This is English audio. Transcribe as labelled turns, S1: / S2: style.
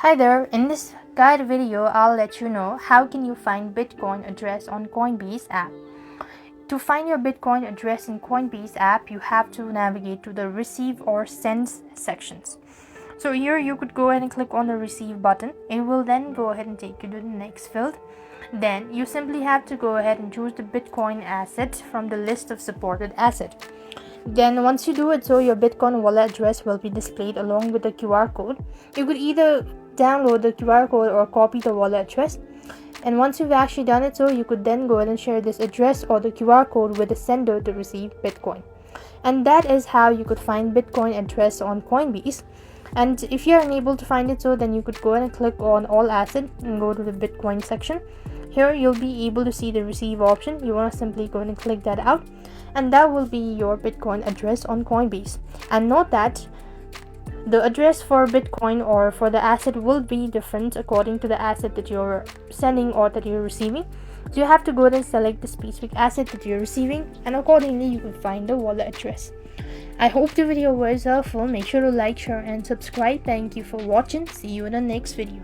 S1: Hi there, in this guide video I'll let you know how can you find Bitcoin address on Coinbase app. To find your Bitcoin address in Coinbase app, you have to navigate to the receive or sends sections. So here you could go ahead and click on the receive button. It will then go ahead and take you to the next field. Then you simply have to go ahead and choose the Bitcoin asset from the list of supported asset. Then once you do it, so your Bitcoin wallet address will be displayed along with the QR code. You could either download the QR code or copy the wallet address. And once you've actually done it, so you could then go ahead and share this address or the QR code with the sender to receive Bitcoin. And that is how you could find Bitcoin address on Coinbase. And if you're unable to find it, so then you could go ahead and click on all asset and go to the Bitcoin section. Here you'll be able to see the receive option. You want to simply go ahead and click that out, and that will be your Bitcoin address on Coinbase. And note that the address for Bitcoin or for the asset will be different according to the asset that you're sending or that you're receiving. So you have to go ahead and select the specific asset that you're receiving, and accordingly you can find the wallet address. I hope the video was helpful. Make sure to like, share and subscribe. Thank you for watching. See you in the next video.